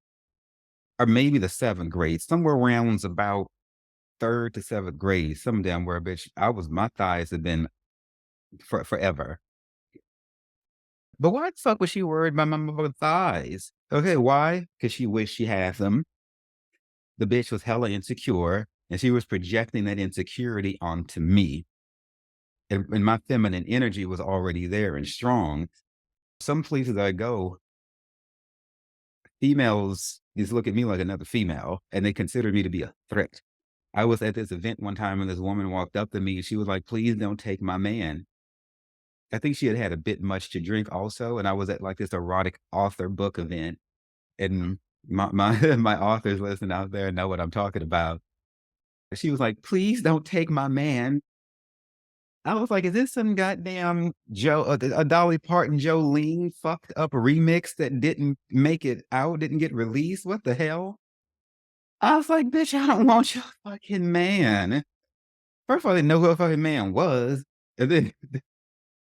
A: Or maybe the seventh grade, somewhere around about third to seventh grade, some damn where, bitch. My thighs have been forever. But why the fuck was she worried about my motherfucking thighs? Okay, why? Because she wished she had them. The bitch was hella insecure, and she was projecting that insecurity onto me. And my feminine energy was already there and strong. Some places I go, females just look at me like another female, and they consider me to be a threat. I was at this event one time, and this woman walked up to me, and she was like, "Please don't take my man." I think she had had a bit much to drink also, and I was at like this erotic author book event, and my my authors listening out there know what I'm talking about. She was like, "Please don't take my man." I was like, "Is this some goddamn a Dolly Parton Jolene fucked up remix that didn't make it out, didn't get released? What the hell?" I was like, "Bitch, I don't want your fucking man." First of all, I didn't know who a fucking man was, and then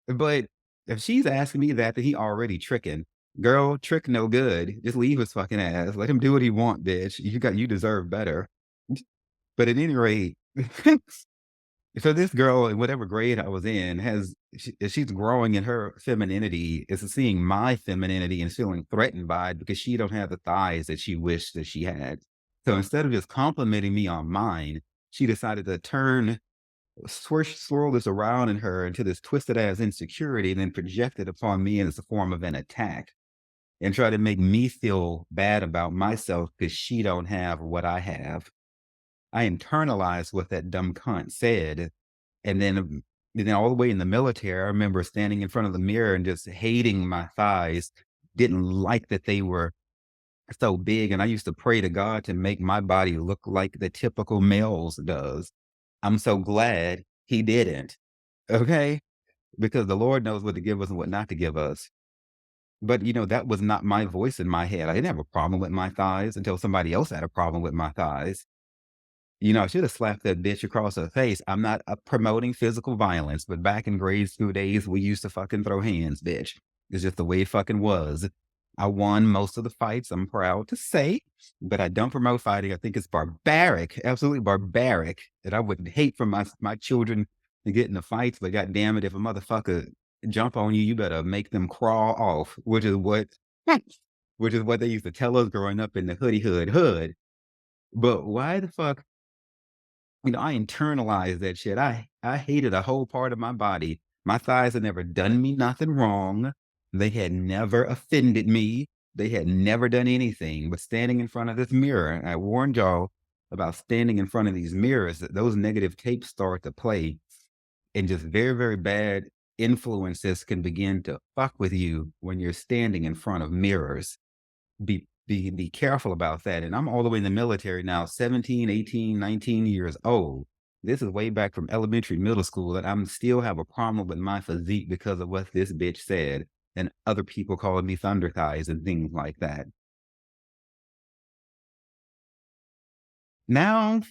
A: but if she's asking me that, then he already tricking. Girl, trick no good. Just leave his fucking ass. Let him do what he want, bitch. You deserve better. But at any rate, so this girl in whatever grade I was in she's growing in her femininity, is seeing my femininity and feeling threatened by it because she don't have the thighs that she wished that she had. So instead of just complimenting me on mine, she decided to swirl this around in her into this twisted ass insecurity and then project it upon me as a form of an attack and try to make me feel bad about myself because she don't have what I have. I internalized what that dumb cunt said. And then all the way in the military, I remember standing in front of the mirror and just hating my thighs, didn't like that they were so big. And I used to pray to God to make my body look like the typical male's does. I'm so glad he didn't. Okay. Because the Lord knows what to give us and what not to give us. But that was not my voice in my head. I didn't have a problem with my thighs until somebody else had a problem with my thighs. I should have slapped that bitch across her face. I'm not promoting physical violence, but back in grade school days, we used to fucking throw hands, bitch. It's just the way it fucking was. I won most of the fights, I'm proud to say, but I don't promote fighting. I think it's barbaric, absolutely barbaric. And I would hate for my children to get into fights, but god damn it, if a motherfucker jump on you, you better make them crawl off, which is what they used to tell us growing up in the hood. But why the fuck I internalized that shit. I hated a whole part of my body. My thighs had never done me nothing wrong. They had never offended me. They had never done anything but standing in front of this mirror. And I warned y'all about standing in front of these mirrors, that those negative tapes start to play and just very, very bad influences can begin to fuck with you when you're standing in front of mirrors. Be careful about that. And I'm all the way in the military now, 17, 18, 19 years old. This is way back from elementary, middle school, and I'm still have a problem with my physique because of what this bitch said and other people calling me thunder thighs and things like that. Now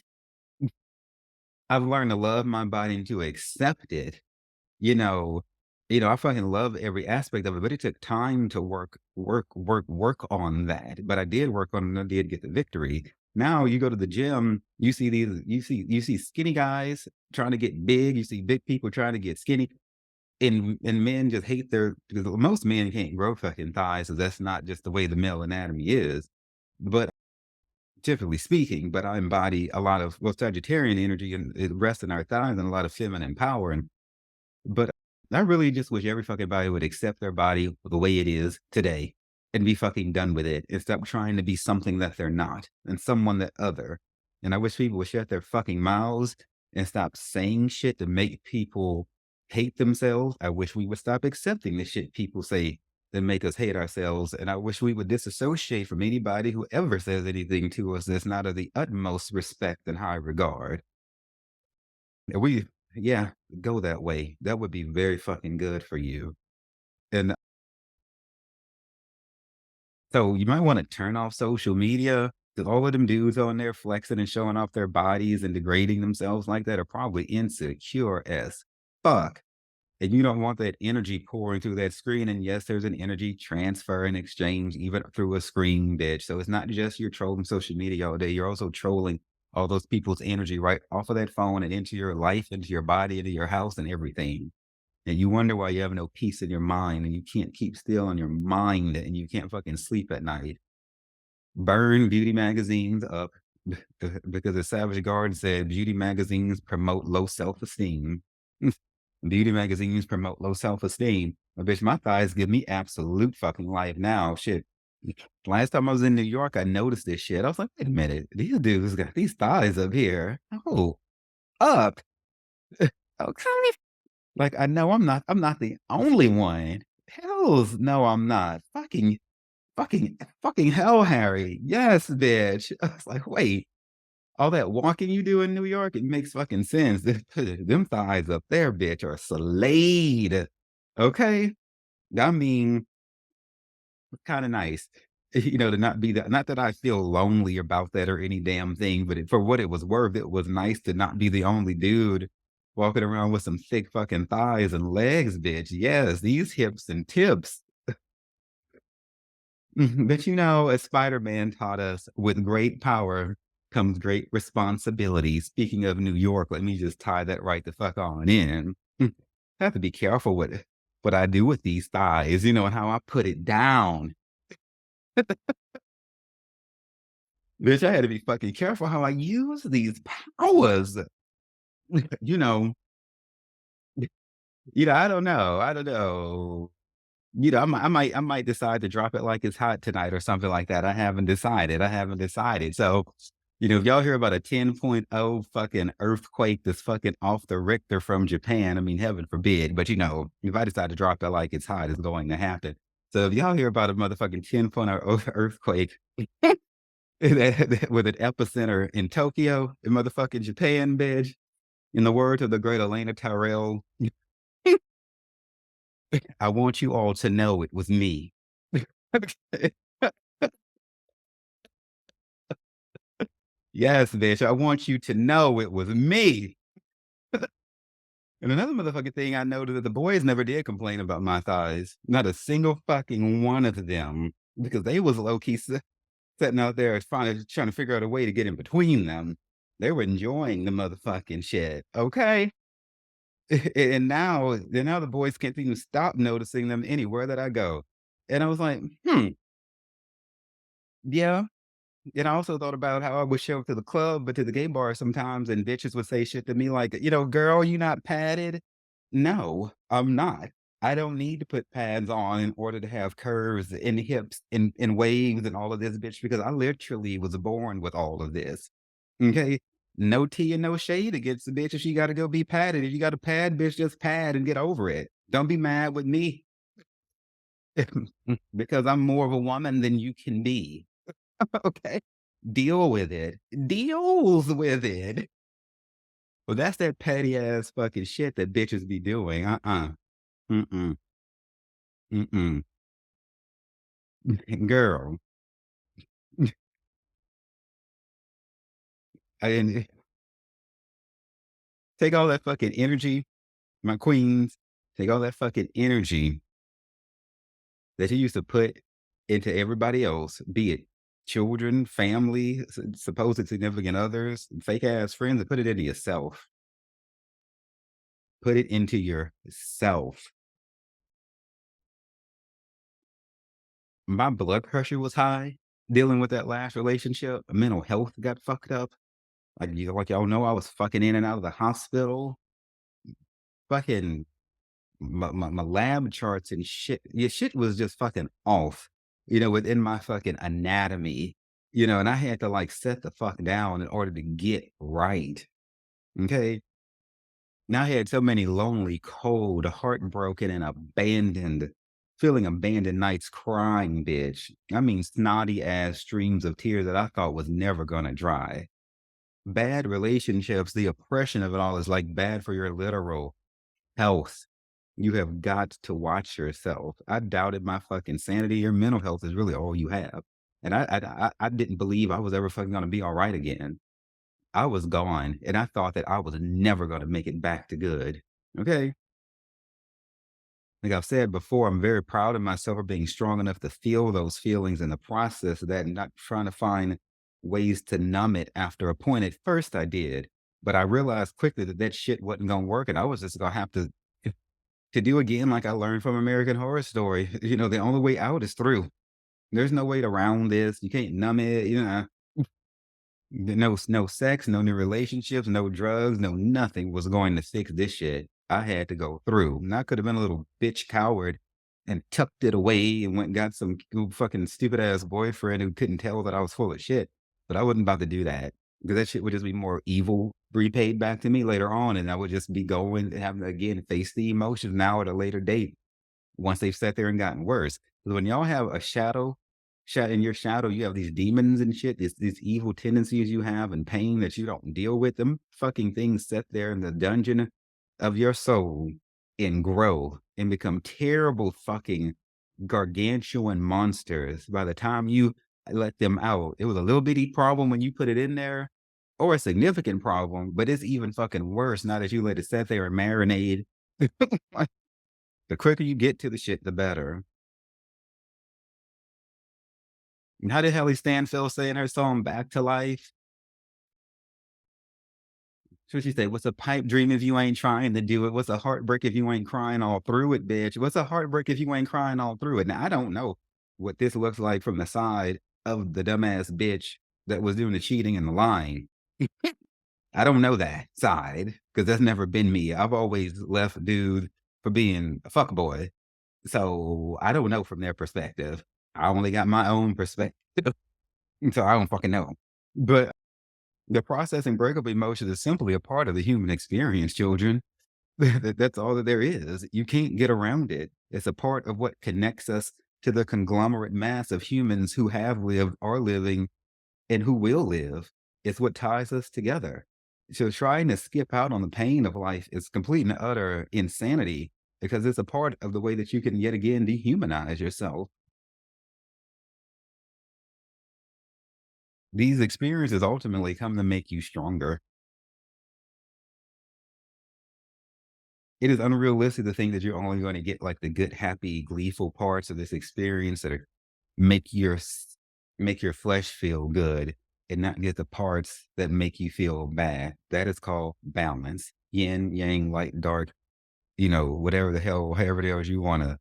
A: I've learned to love my body and to accept it. You know I fucking love every aspect of it, but it took time to work on that. But I did work on it and I did get the victory. Now you go to the gym, you see skinny guys trying to get big, you see big people trying to get skinny, and men just hate because most men can't grow fucking thighs, so that's not just the way the male anatomy is. But typically speaking, but I embody a lot of Sagittarian energy and it rests in our thighs and a lot of feminine power. But I really just wish every fucking body would accept their body the way it is today and be fucking done with it and stop trying to be something that they're not and someone that other. And I wish people would shut their fucking mouths and stop saying shit to make people hate themselves. I wish we would stop accepting the shit people say that make us hate ourselves. And I wish we would disassociate from anybody who ever says anything to us that's not of the utmost respect and high regard. And we, yeah, go that way. That would be very fucking good for you. And so you might want to turn off social media because all of them dudes on there flexing and showing off their bodies and degrading themselves like that are probably insecure as fuck. And you don't want that energy pouring through that screen. And yes, there's an energy transfer and exchange even through a screen, bitch. So it's not just you're trolling social media all day. You're also trolling all those people's energy right off of that phone and into your life, into your body, into your house and everything. And you wonder why you have no peace in your mind and you can't keep still in your mind and you can't fucking sleep at night. Burn beauty magazines up because the Savage Garden said beauty magazines promote low self-esteem. Beauty magazines promote low self-esteem. But bitch, my thighs give me absolute fucking life now. Shit. Last time I was in New York, I noticed this shit. I was like, wait a minute, these dudes got these thighs up here. Oh, up. Okay. Like I know I'm not the only one. Hells no, I'm not. Fucking hell, Harry. Yes, bitch. I was like, wait, all that walking you do in New York, it makes fucking sense. Them thighs up there, bitch, are slayed. Okay? I mean, it's kind of nice, to not be that. Not that I feel lonely about that or any damn thing, but for what it was worth, it was nice to not be the only dude walking around with some thick fucking thighs and legs, bitch. Yes, these hips and tips. But as Spider-Man taught us, with great power comes great responsibility. Speaking of New York, let me just tie that right the fuck on in. I have to be careful with what I do with these thighs, and how I put it down. Bitch, I had to be fucking careful how I use these powers. you know, I don't know. I don't know. I might decide to drop it like it's hot tonight or something like that. I haven't decided. So, if y'all hear about a 10.0 fucking earthquake that's fucking off the Richter from Japan, I mean, heaven forbid, but if I decide to drop it like it's hot, it's going to happen. So if y'all hear about a motherfucking 10.0 earthquake with an epicenter in Tokyo, in motherfucking Japan, bitch, in the words of the great Elena Tyrell, I want you all to know it was me. Yes, bitch. I want you to know it was me. And another motherfucking thing I noticed that the boys never did complain about my thighs. Not a single fucking one of them. Because they was low key sitting out there trying to figure out a way to get in between them. They were enjoying the motherfucking shit. Okay. And now the boys can't even stop noticing them anywhere that I go. And I was like, yeah. And I also thought about how I would show up to the club, but to the gay bar sometimes, and bitches would say shit to me like, girl, you not padded? No, I'm not. I don't need to put pads on in order to have curves in hips and waves and all of this, bitch, because I literally was born with all of this. Okay. No tea and no shade against the bitch if she got to go be padded. If you got a pad, bitch, just pad and get over it. Don't be mad with me because I'm more of a woman than you can be. Okay. Deal with it. Deals with it. Well, that's that petty ass fucking shit that bitches be doing. Mm-mm. Mm-mm. Girl. I didn't take all that fucking energy, my queens, take all that fucking energy that you used to put into everybody else, be it children, family, supposed significant others, fake ass friends, and put it into yourself. Put it into yourself. My blood pressure was high dealing with that last relationship. Mental health got fucked up. Like y'all know, I was fucking in and out of the hospital. Fucking my lab charts and shit. Yeah, shit was just fucking off. Within my fucking anatomy. And I had to like set the fuck down in order to get right. Okay. Now I had so many lonely, cold, heartbroken, and abandoned feeling abandoned nights crying, bitch. I mean, snotty ass streams of tears that I thought was never gonna dry. Bad relationships, the oppression of it all is like bad for your literal health. You have got to watch yourself. I doubted my fucking sanity. Your mental health is really all you have. And I didn't believe I was ever fucking gonna be all right again. I was gone, and I thought that I was never gonna make it back to good. Okay. Like I've said before, I'm very proud of myself for being strong enough to feel those feelings in the process of that and not trying to find ways to numb it after a point. At first, I did, but I realized quickly that that shit wasn't going to work. And I was just going to have to do again, like I learned from American Horror Story. You know, the only way out is through. There's no way around this. You can't numb it. You know, no sex, no new relationships, no drugs, no nothing was going to fix this shit. I had to go through. And I could have been a little bitch coward and tucked it away and went and got some fucking stupid ass boyfriend who couldn't tell that I was full of shit. But I wasn't about to do that because that shit would just be more evil repaid back to me later on. And I would just be going and having to again face the emotions now at a later date once they've sat there and gotten worse. 'Cause when y'all have a in your shadow, you have these demons and shit, these evil tendencies you have and pain that you don't deal with. Them fucking things set there in the dungeon of your soul and grow and become terrible fucking gargantuan monsters by the time you let them out. It was a little bitty problem when you put it in there, or a significant problem, but it's even fucking worse now that you let it sit there and marinate. The quicker you get to the shit, the better. And how did Helly Stanfield say in her song "Back to Life"? So she said, "What's a pipe dream if you ain't trying to do it? What's a heartbreak if you ain't crying all through it, bitch? What's a heartbreak if you ain't crying all through it?" Now I don't know what this looks like from the side of the dumbass bitch that was doing the cheating and the lying. I don't know that side because that's never been me. I've always left dude for being a fuck boy. So I don't know from their perspective. I only got my own perspective. So I don't fucking know. But the processing breakup emotion is simply a part of the human experience, children. That's all that there is. You can't get around it. It's a part of what connects us to the conglomerate mass of humans who have lived, are living, and who will live. It's what ties us together. So trying to skip out on the pain of life is complete and utter insanity because it's a part of the way that you can yet again dehumanize yourself. These experiences ultimately come to make you stronger. It is unrealistic to think that you're only going to get like the good, happy, gleeful parts of this experience that are, make your make your flesh feel good and not get the parts that make you feel bad. That is called balance. Yin, yang, light, dark, you know, whatever the hell, however the hell you want to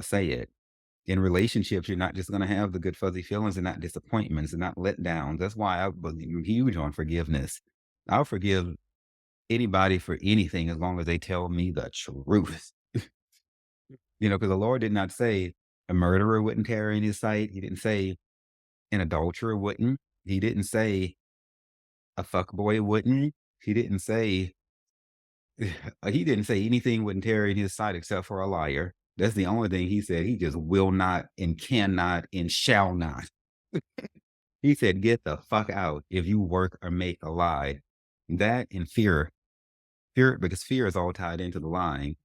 A: say it. In relationships, you're not just going to have the good fuzzy feelings and not disappointments and not letdowns. That's why I believe huge on forgiveness. I'll forgive anybody for anything as long as they tell me the truth. You know, because the Lord did not say a murderer wouldn't carry in his sight. He didn't say an adulterer wouldn't. He didn't say a fuckboy wouldn't. He didn't say he didn't say anything wouldn't tarry in his sight except for a liar. That's the only thing he said. He just will not and cannot and shall not. He said, get the fuck out if you work or make a lie. That and fear. Fear, because fear is all tied into the lying.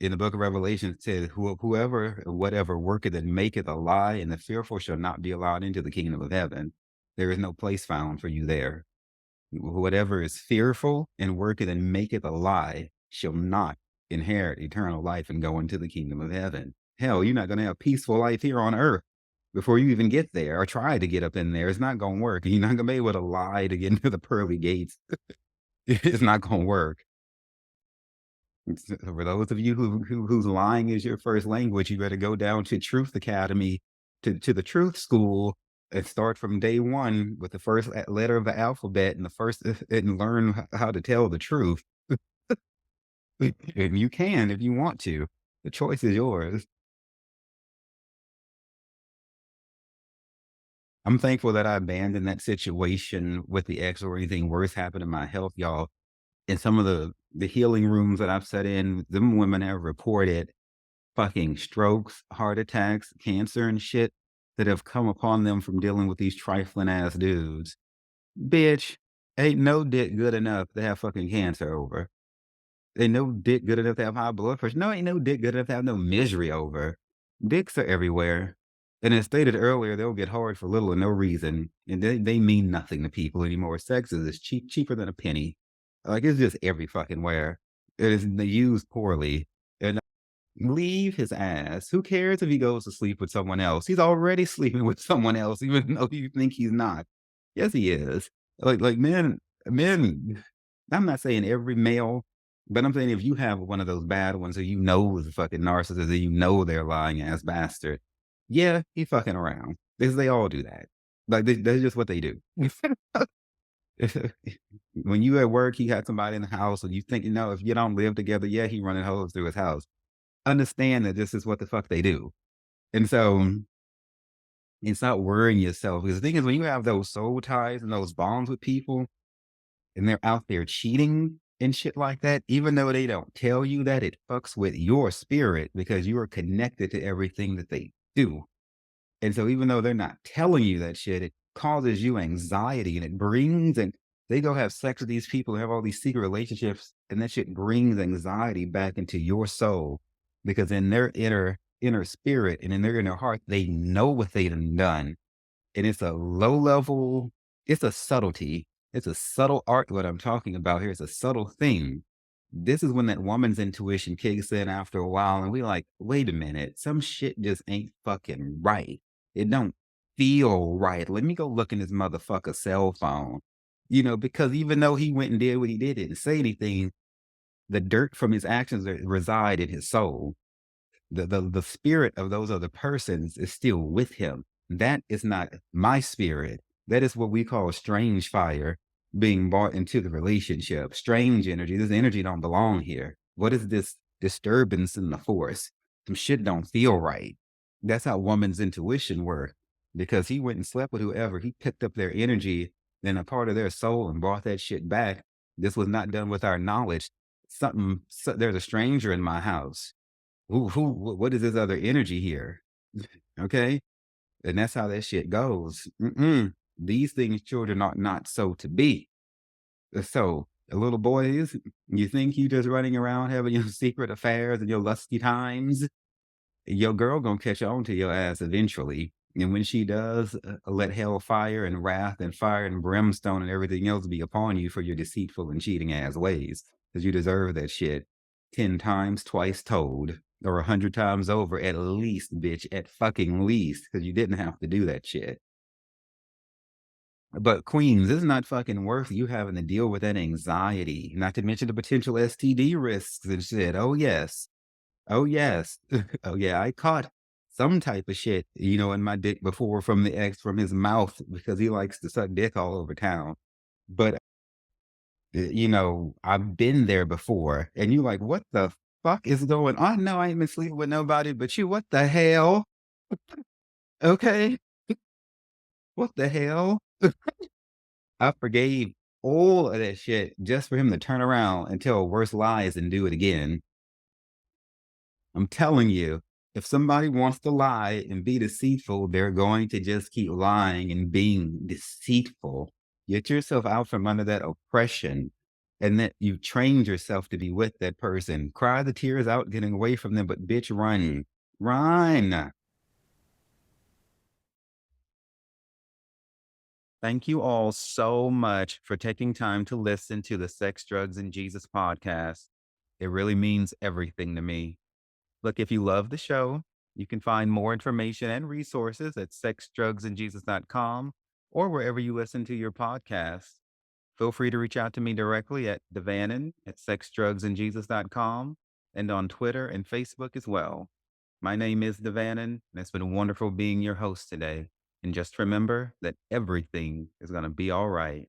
A: In the book of Revelation, it says, whoever, whatever worketh and maketh a lie, and the fearful shall not be allowed into the kingdom of heaven. There is no place found for you there. Whatever is fearful and worketh and maketh a lie shall not inherit eternal life and go into the kingdom of heaven. Hell, you're not going to have peaceful life here on earth before you even get there or try to get up in there. It's not going to work. You're not going to be able to lie to get into the pearly gates. It's not going to work. For those of you whose lying is your first language, you better go down to Truth Academy, to the Truth School, and start from day one with the first letter of the alphabet and the first and learn how to tell the truth. And you can if you want to. The choice is yours. I'm thankful that I abandoned that situation with the ex or anything worse happened in my health, y'all. In some of the healing rooms that I've sat in, them women have reported fucking strokes, heart attacks, cancer and shit that have come upon them from dealing with these trifling ass dudes. Bitch, ain't no dick good enough to have fucking cancer over. Ain't no dick good enough to have high blood pressure. No, ain't no dick good enough to have no misery over. Dicks are everywhere. And as stated earlier, they'll get hard for little or no reason. And they mean nothing to people anymore. Sex is cheaper than a penny. Like, it's just every fucking where. It is used poorly. And leave his ass. Who cares if he goes to sleep with someone else? He's already sleeping with someone else, even though you think he's not. Yes, he is. Like men. I'm not saying every male, but I'm saying if you have one of those bad ones who you know is a fucking narcissist, and you know they're lying ass bastard, yeah, he fucking around because they all do that. Like that's just what they do. When you at work, he had somebody in the house, and you think, if you don't live together, yeah, he running hoes through his house. Understand that this is what the fuck they do. And so it's not worrying yourself. Because the thing is, when you have those soul ties and those bonds with people and they're out there cheating and shit like that, even though they don't tell you that, it fucks with your spirit because you are connected to everything that they do. And so even though they're not telling you that shit, it causes you anxiety and it brings, and they go have sex with these people and have all these secret relationships, and that shit brings anxiety back into your soul because in their inner spirit and in their inner heart, they know what they done. And it's a low level, it's a subtlety. It's a subtle art. What I'm talking about here is a subtle thing. This is when that woman's intuition kicks in after a while, and we like, wait a minute, some shit just ain't fucking right. It don't feel right. Let me go look in this motherfucker's cell phone. Because even though he went and did what he didn't say anything, the dirt from his actions reside in his soul. The spirit of those other persons is still with him. That is not my spirit. That is what we call strange fire being brought into the relationship. Strange energy. This energy don't belong here. What is this disturbance in the force? Some shit don't feel right. That's how woman's intuition works. Because he went and slept with whoever, he picked up their energy and a part of their soul and brought that shit back. This was not done with our knowledge. There's a stranger in my house. What is this other energy here? Okay. And that's how that shit goes. These things children ought not so to be. So, little boys, you think you just running around having your secret affairs and your lusty times? Your girl gonna catch on to your ass eventually. And when she does, let hell fire and wrath and fire and brimstone and everything else be upon you for your deceitful and cheating ass ways. Because you deserve that shit 10 times twice told. Or 100 times over at least, bitch, at fucking least. Because you didn't have to do that shit. But queens, it's not fucking worth you having to deal with that anxiety. Not to mention the potential STD risks and shit. Oh, yes. Oh, yes. Oh, yeah, I caught some type of shit, in my dick before from the ex from his mouth because he likes to suck dick all over town. But, I've been there before. And you like, what the fuck is going on? No, I ain't been sleeping with nobody but you. What the hell? Okay. What the hell? I forgave all of that shit just for him to turn around and tell worse lies and do it again. I'm telling you, if somebody wants to lie and be deceitful, they're going to just keep lying and being deceitful. Get yourself out from under that oppression and that you've trained yourself to be with that person. Cry the tears out getting away from them, but bitch, run. Run. Thank you all so much for taking time to listen to the Sex, Drugs, and Jesus podcast. It really means everything to me. Look, if you love the show, you can find more information and resources at sexdrugsandjesus.com or wherever you listen to your podcasts. Feel free to reach out to me directly at Devanin at sexdrugsandjesus.com and on Twitter and Facebook as well. My name is Devanin, and it's been wonderful being your host today. And just remember that everything is going to be all right.